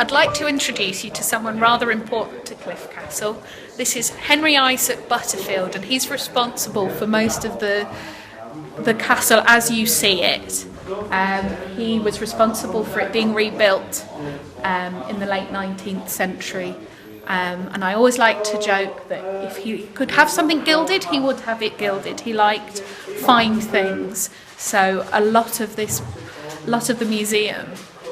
I'd like to introduce you to someone rather important to Cliffe Castle. This is Henry Isaac Butterfield, and he's responsible for most of the castle as you see it. He was responsible for it being rebuilt in the late 19th century. And I always like to joke that if he could have something gilded, he would have it gilded. He liked fine things, so a lot of the museum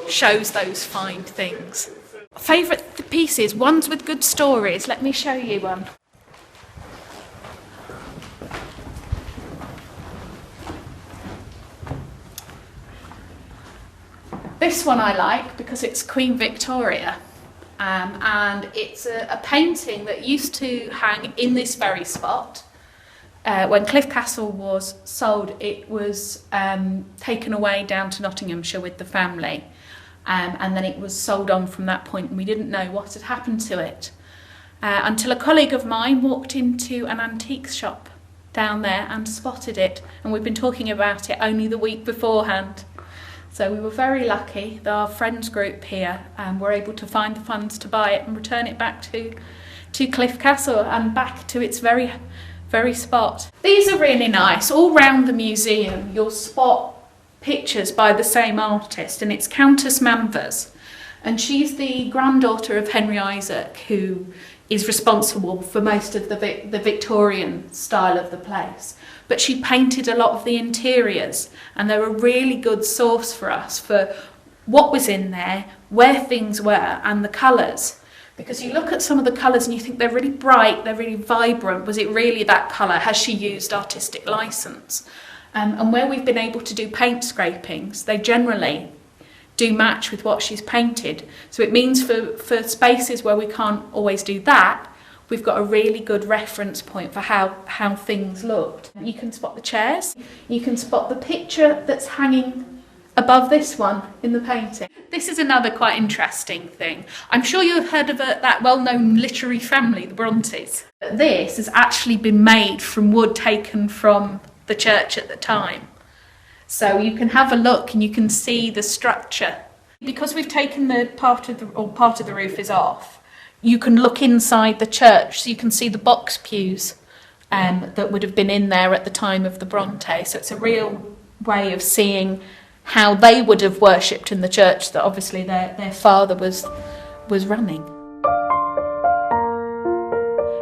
shows those fine things. Favourite pieces, ones with good stories. Let me show you one. This one I like because it's Queen Victoria. And it's a painting that used to hang in this very spot. When Cliffe Castle was sold, it was taken away down to Nottinghamshire with the family, and then it was sold on from that point, and we didn't know what had happened to it until a colleague of mine walked into an antiques shop down there and spotted it, and we've been talking about it only the week beforehand. So we were very lucky that our friends group here were able to find the funds to buy it and return it back to Cliffe Castle and back to its very spot. These are really nice. All round the museum you'll spot pictures by the same artist, and it's Countess Manvers. And she's the granddaughter of Henry Isaac, who is responsible for most of the Victorian style of the place. But she painted a lot of the interiors, and they're a really good source for us for what was in there, where things were, and the colours. Because you look at some of the colours and you think they're really bright, they're really vibrant. Was it really that colour? Has she used artistic licence? And where we've been able to do paint scrapings, they generally do match with what she's painted. So it means for spaces where we can't always do that, we've got a really good reference point for how things looked. You can spot the chairs, you can spot the picture that's hanging above this one in the painting. This is another quite interesting thing. I'm sure you've heard of that well-known literary family, the Brontes. This has actually been made from wood taken from the church at the time. So you can have a look and you can see the structure. Because we've taken the part of the roof is off, you can look inside the church, so you can see the box pews that would have been in there at the time of the Bronte. So it's a real way of seeing how they would have worshipped in the church that obviously their father was running.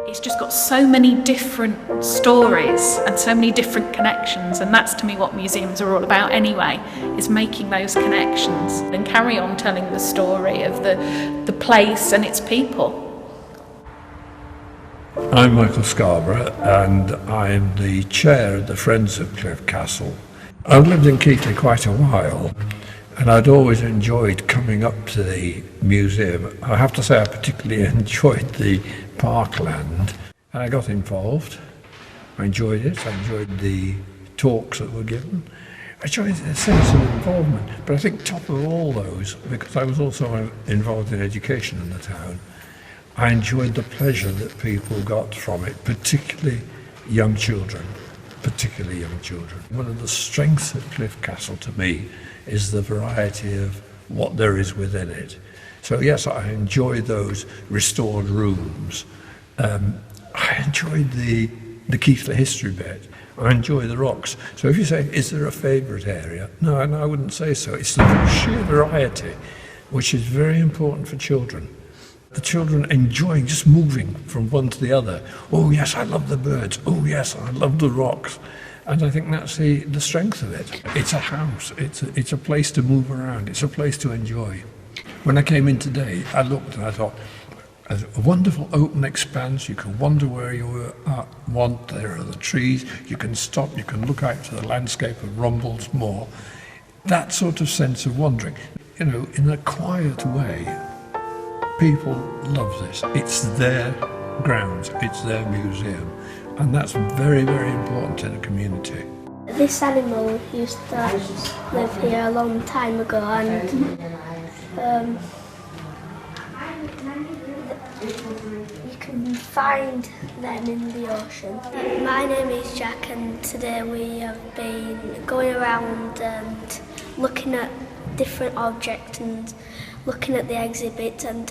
It's just got so many different stories and so many different connections, and that's to me what museums are all about anyway, is making those connections and carry on telling the story of the place and its people. I'm Michael Scarborough, and I'm the chair of the Friends of Cliffe Castle. I've lived in Keighley quite a while, and I'd always enjoyed coming up to the museum. I have to say I particularly enjoyed the parkland, and I got involved. I enjoyed it. I enjoyed the talks that were given. I enjoyed a sense of involvement, but I think top of all those, because I was also involved in education in the town, I enjoyed the pleasure that people got from it, particularly young children. One of the strengths of Cliffe Castle to me is the variety of what there is within it. So yes, I enjoy those restored rooms. I enjoyed the Keighley history bit. I enjoy the rocks. So if you say, is there a favourite area? No, I wouldn't say so. It's the sheer variety, which is very important for children. The children enjoying just moving from one to the other. Oh yes, I love the birds. Oh yes, I love the rocks. And I think that's the strength of it. It's a house. It's a place to move around. It's a place to enjoy. When I came in today, I looked and I thought, a wonderful open expanse. You can wander where you want. There are the trees. You can stop. You can look out to the landscape of Rumbles Moor. That sort of sense of wandering, in a quiet way. People love this. It's their grounds, it's their museum, and that's very, very important in a community. This animal used to live here a long time ago, and you can find them in the ocean. My name is Jack, and today we have been going around and looking at different objects and looking at the exhibits, and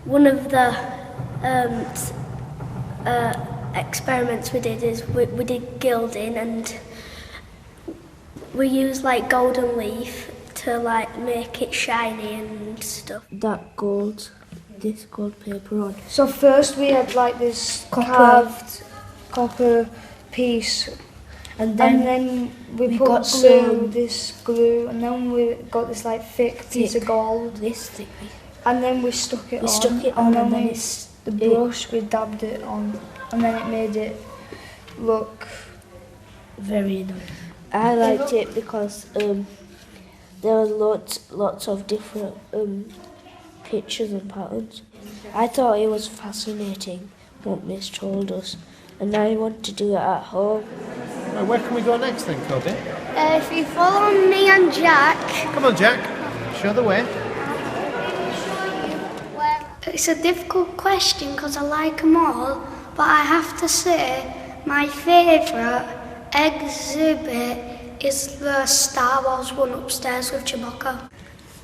one of the experiments we did is we did gilding, and we used like golden leaf to like make it shiny and stuff. This gold paper on. So first we had like this carved copper piece, and then we put got this glue, and then we got this like thick piece of gold. This thick piece. And then we stuck it on. Stuck it on, and then the brush we dabbed it on, and then it made it look very nice. I liked it because there were lots of different pictures and patterns. I thought it was fascinating what Miss told us, and I want to do it at home. Right, where can we go next then, Cody? If you follow me and Jack. Come on, Jack. Show the way. It's a difficult question because I like them all, but I have to say my favourite exhibit is the Star Wars one upstairs with Chewbacca.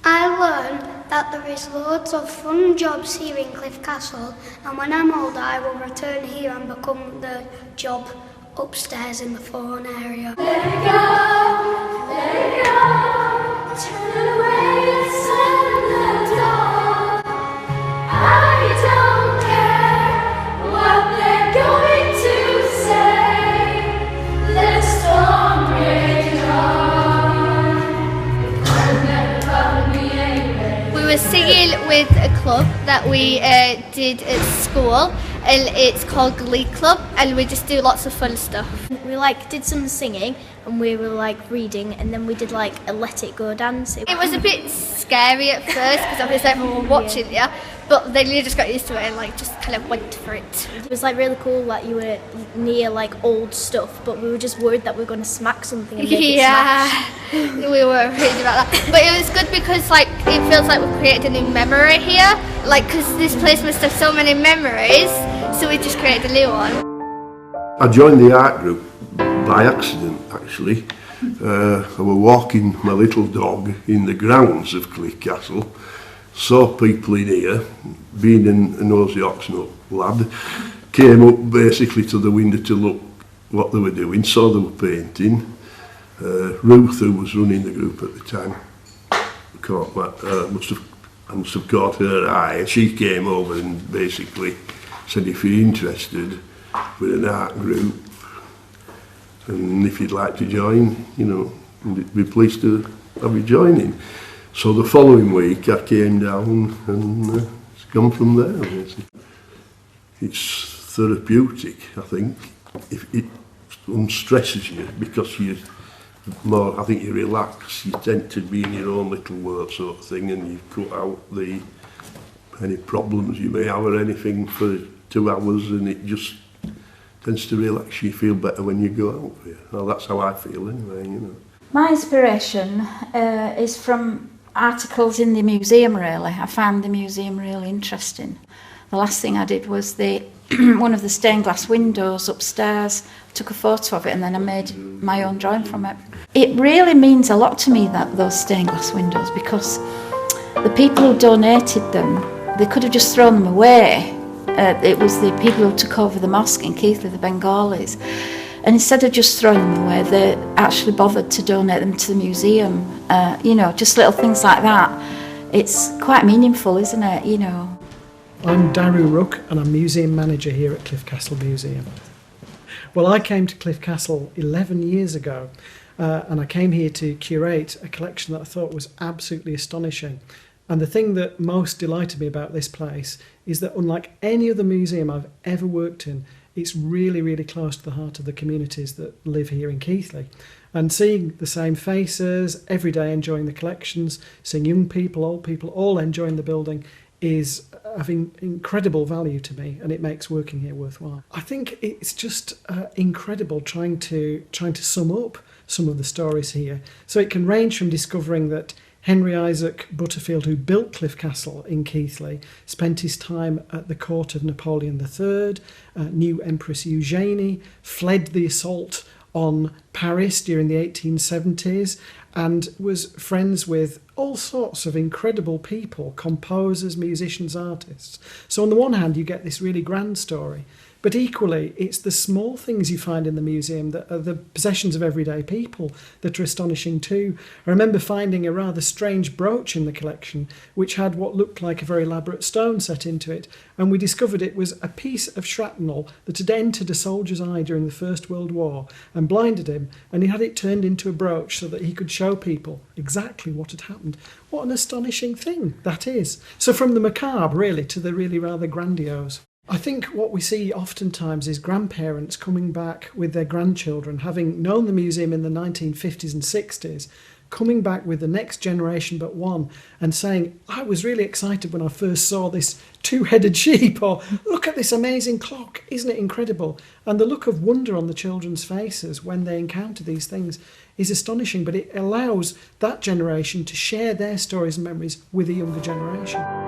I learned that there is loads of fun jobs here in Cliffe Castle, and when I'm older I will return here and become the job upstairs in the phone area. Let it go, turn away and slam the door. I don't care what they're going to say. Let the storm rage on. We were singing with a club that we did at school, and it's called Glee Club, and we just do lots of fun stuff. We did some singing, and we were reading, and then we did a Let It Go dance. It was a bit scary at first because obviously everyone was watching you, but then you just got used to it and just kind of went for it. It was really cool that you were near old stuff, but we were just worried that we were going to smack something and make it smash. We were worried about that, but it was good because it feels like we've created a new memory here, because this place must have so many memories, so we just created a new one. I joined the art group by accident, actually. I was walking my little dog in the grounds of Cliffe Castle, saw people in here, being a nosy Oxnell lad, came up basically to the window to look what they were doing, saw they were painting. Ruth, who was running the group at the time, I must have caught her eye. She came over and basically said, if you're interested with an art group, and if you'd like to join, we'd be pleased to have you joining. So the following week I came down, and it's gone from there. Basically. It's therapeutic, I think. If it unstresses you because you more, I think you relax. You tend to be in your own little world sort of thing, and you cut out any problems you may have or anything for 2 hours, and it just tends to relax you. Feel better when you go out here. Well, that's how I feel anyway. My inspiration is from articles in the museum, really. I found the museum really interesting. The last thing I did was one of the stained glass windows upstairs. I took a photo of it, and then I made my own drawing from it. It really means a lot to me, those stained glass windows, because the people who donated them, they could have just thrown them away. It was the people who took over the mosque in Keighley, the Bengalis. And instead of just throwing them away, they actually bothered to donate them to the museum. Just little things like that. It's quite meaningful, isn't it? I'm Daru Rook, and I'm museum manager here at Cliffe Castle Museum. Well, I came to Cliffe Castle 11 years ago, and I came here to curate a collection that I thought was absolutely astonishing. And the thing that most delighted me about this place is that unlike any other museum I've ever worked in, it's really, really close to the heart of the communities that live here in Keighley. And seeing the same faces, every day enjoying the collections, seeing young people, old people, all enjoying the building is of incredible value to me, and it makes working here worthwhile. I think it's just incredible trying to sum up some of the stories here. So it can range from discovering that Henry Isaac Butterfield, who built Cliffe Castle in Keighley, spent his time at the court of Napoleon III, knew Empress Eugenie, fled the assault on Paris during the 1870s and was friends with all sorts of incredible people, composers, musicians, artists. So on the one hand, you get this really grand story, but equally, it's the small things you find in the museum that are the possessions of everyday people that are astonishing too. I remember finding a rather strange brooch in the collection, which had what looked like a very elaborate stone set into it, and we discovered it was a piece of shrapnel that had entered a soldier's eye during the First World War and blinded him, and he had it turned into a brooch so that he could show people exactly what had happened. What an astonishing thing that is. So from the macabre, really, to the really rather grandiose. I think what we see oftentimes is grandparents coming back with their grandchildren, having known the museum in the 1950s and 60s, coming back with the next generation but one and saying, I was really excited when I first saw this two-headed sheep, or look at this amazing clock, isn't it incredible? And the look of wonder on the children's faces when they encounter these things is astonishing, but it allows that generation to share their stories and memories with a younger generation.